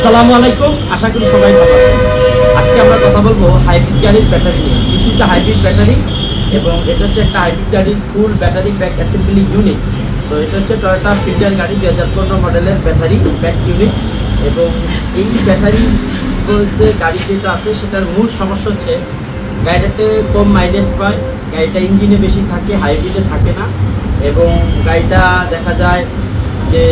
আসসালামু আলাইকুম, আশা করি সবাই ভালো আছেন। আজকে আমরা কথা বলবো হাইব্রিড গাড়ির ব্যাটারি নিয়ে। This is the hybrid battery এবং এটা হচ্ছে একটা হাইব্রিড গাড়ির ফুল battery back assembly unit. So এটা হচ্ছে টয়োটা ফিল্টার গাড়ি 2015 মডেলের ব্যাটারি ব্যাক ইউনিট। এবং এই ব্যাটারি বলতে গাড়ি যেটা আছে সেটার মূল সমস্যা হচ্ছে গাড়িটাতে কম মাইলেজ পায়, গাড়িটা ইঞ্জিনে বেশি থাকে, হাইব্রিডে থাকে না। এবং গাড়িটা দেখা যায় যে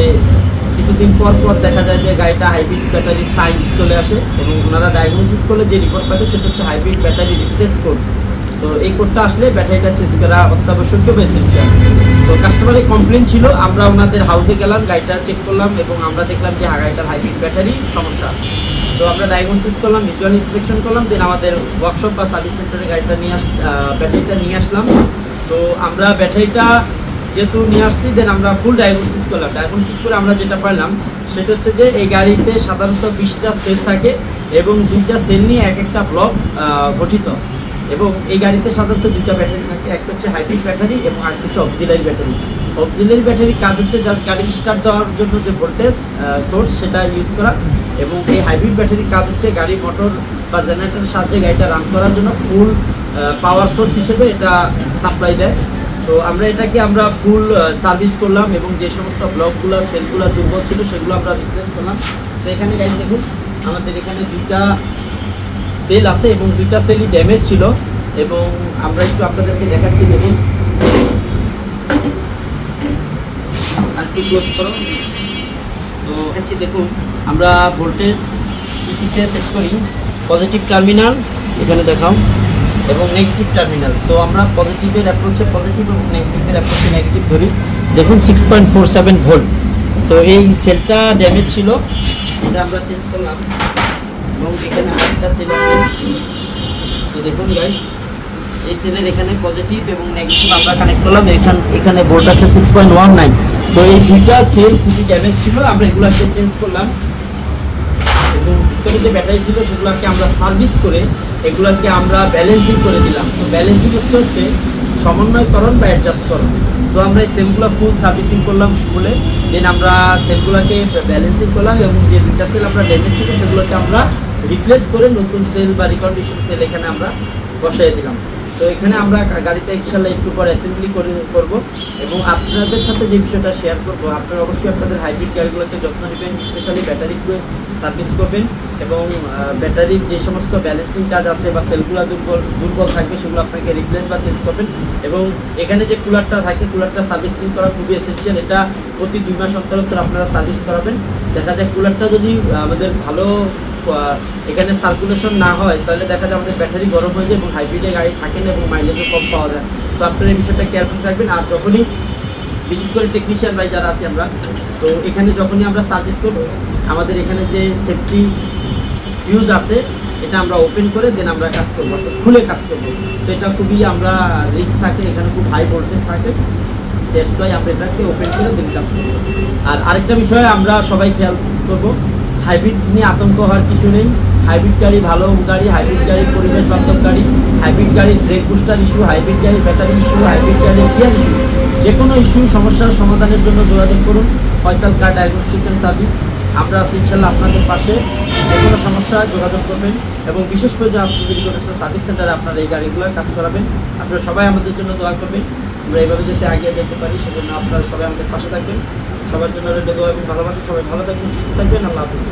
কিছুদিন পর পর দেখা যায় যে গাড়িটা হাইব্রিড ব্যাটারি সাইন চলে আসে এবং ওনারা ডায়াগনোসিস করলে যে রিপোর্ট পাবে সেটা হচ্ছে hybrid battery replace code. So এই কোডটা আসলে ব্যাটারিটা চেঞ্জ করা অত্যাবশ্যকীয় বা এসেনশিয়াল। সো কাস্টমারের কমপ্লেন ছিল, আমরা ওনাদের হাউসে গেলাম, গাড়িটা চেক করলাম এবং আমরা দেখলাম যে গাড়িটার হাইব্রিড ব্যাটারি সমস্যা। সো আমরা ডায়াগনোসিস করলাম, ভিজুয়াল ইন্সপেকশন করলাম, দেন আমাদের ওয়ার্কশপ বা সার্ভিস সেন্টারে গাড়িটা ব্যাটারিটা নিয়ে আসলাম। তো আমরা ব্যাটারিটা যেহেতু নিয়ে আসছি, দেন আমরা ফুল ডায়াগনোসিস করলাম। ডায়াগনোসিস করে আমরা যেটা পারলাম সেটা হচ্ছে যে এই গাড়িতে সাধারণত 20টা সেল থাকে এবং 2টা সেল নিয়ে এক একটা ব্লক গঠিত। এবং এই গাড়িতে সাধারণত 2টা ব্যাটারি থাকে, একটা হচ্ছে হাইব্রিড ব্যাটারি এবং আরেকটা হচ্ছে অক্সিলারি ব্যাটারি। অক্সিলারি ব্যাটারির কাজ হচ্ছে যার গাড়ি স্টার্ট দেওয়ার জন্য যে ভোল্টেজ সোর্স সেটা ইউজ করা, এবং এই হাইব্রিড ব্যাটারির কাজ হচ্ছে গাড়ি মোটর বা জেনারেটরের সাহায্যে গাড়িটা রান করার জন্য ফুল পাওয়ার সোর্স হিসেবে এটা সাপ্লাই দেয়। তো আমরা এটাকে ফুল সার্ভিস করলাম এবং যে সমস্ত ব্লকগুলো সেলগুলো দুর্বল ছিল সেগুলো আমরা রিপ্লেস করলাম। তো এখানে গাড়ি দেখুন, আমাদের এখানে 2টা সেল আছে এবং 2টা সেলই ড্যামেজ ছিল। এবং আমরা একটু আপনাদেরকে দেখাচ্ছি, দেখুন আর কি ক্লোজ করো। তো দেখাচ্ছি, দেখুন আমরা ভোল্টেজ পিসিতে সেট করি পজিটিভ টার্মিনাল, এখানে দেখাও, এবং নেগেটিভ টার্মিনাল। সো আমরা পজিটিভের অ্যাপ্রোচে পজিটিভ এবং নেগেটিভের অ্যাপ্রোচে নেগেটিভ ধরি। দেখুন 6.47 ভোল্ট। সো এই সেলটা ড্যামেজ ছিল, এটা আমরা চেঞ্জ করলাম। এবং এখানে আরেকটা সেল আছে, তো দেখুন গাইস এই সেলের এখানে পজিটিভ এবং নেগেটিভ আমরা কানেক্ট করলাম। এখানে ভোল্ট আছে 6.19। সো এই 2টা সেল খুবই ড্যামেজ ছিল, আমরা এগুলোকে চেঞ্জ করলাম। এবং ভিতরে যে ব্যাটারি ছিল সেগুলোকে আমরা সার্ভিস করে এগুলোকে আমরা ব্যালেন্সিং করে দিলাম। তো ব্যালেন্সিং হচ্ছে সমন্বয়করণ বা অ্যাডজাস্টকরণ। তো আমরা এই সেলগুলো ফুল সার্ভিসিং করলাম বলে, দেন আমরা সেলগুলোকে ব্যালেন্সিং করলাম এবং যে 2টা সেল আমরা ড্যামেজ ছিল সেগুলোকে আমরা রিপ্লেস করে নতুন সেল বা রিকন্ডিশন সেল এখানে আমরা বসাই দিলাম। তো এখানে আমরা গাড়িতে ইনশাআল্লাহ একটু পর অ্যাসেম্বলি করব এবং আপনাদের সাথে যে বিষয়টা শেয়ার করব, আপনারা অবশ্যই আপনাদের হাইব্রিড গাড়িগুলোকে যত্ন নেবেন, স্পেশালি ব্যাটারিগুলো সার্ভিস করবেন এবং ব্যাটারির যে সমস্ত ব্যালেন্সিং কাজ আছে বা সেলগুলো দুর্বল থাকবে সেগুলো আপনাকে রিপ্লেস বা চেঞ্জ করবেন। এবং এখানে যে কুলারটা থাকে, কুলারটা সার্ভিসিং করা খুবই এসেনশিয়াল। এটা প্রতি 2 মাস অন্তর অন্তর আপনারা সার্ভিস করাবেন। দেখা যায় কুলারটা যদি আমাদের ভালো এখানে সার্কুলেশন না হয় তাহলে দেখা যায় আমাদের ব্যাটারি গরম হয়ে যায় এবং হাইব্রিডে গাড়ি থাকে না এবং মাইলেজও কম পাওয়া যায়। সো আপনারা এই বিষয়টা কেয়ারফুল থাকবেন। আর যখনই বিশেষ করে টেকনিশিয়ান ভাই যারা আছি আমরা, তো এখানে যখনই আমরা সার্ভিস করবো আমাদের এখানে যে সেফটি ফিউজ আছে এটা আমরা ওপেন করে দেন আমরা কাজ করবো, অর্থাৎ খুলে কাজ করবো। সো এটা খুবই আমরা রিস্ক থাকে, এখানে খুব হাই ভোল্টেজ থাকে, দ্যাটস ওয়াই আমরা এটাকে ওপেন করে দেন কাজ করবো। আর আরেকটা বিষয় আমরা সবাই খেয়াল করবো, হাইব্রিড নিয়ে আতঙ্ক হওয়ার কিছু নেই। হাইব্রিড গাড়ি ভালো গাড়ি, হাইব্রিড গাড়ি পরিবেশ বান্ধব গাড়ি, হাইব্রিড গাড়ির ব্রেক বুস্টার ইস্যু, হাইব্রিড গাড়ির ব্যাটারি ইস্যু, হাইব্রিড গাড়ির গিয়ার ইস্যু, যে কোনো ইস্যু সমস্যার সমাধানের জন্য যোগাযোগ করুন ফয়সাল কার ডায়াগনস্টিক্স অ্যান্ড সার্ভিস। আমরা আছি ইনশাআল্লাহ আপনাদের পাশে, যে কোনো সমস্যা যোগাযোগ করবেন এবং বিশেষ করে যে আপনাদের সার্ভিস সেন্টারে আপনারা এই গাড়িগুলোর কাজ করাবেন। আপনারা সবাই আমাদের জন্য দোয়া করবেন, আমরা এইভাবে যাতে এগিয়ে যেতে পারি সেজন্য আপনারা সবাই আমাদের পাশে থাকবেন। সবার জন্য রইল দোয়া এবং ভালোবাসা। সবাই ভালো থাকবেন, সুস্থ থাকবেন। আল্লাহ হাফিজ।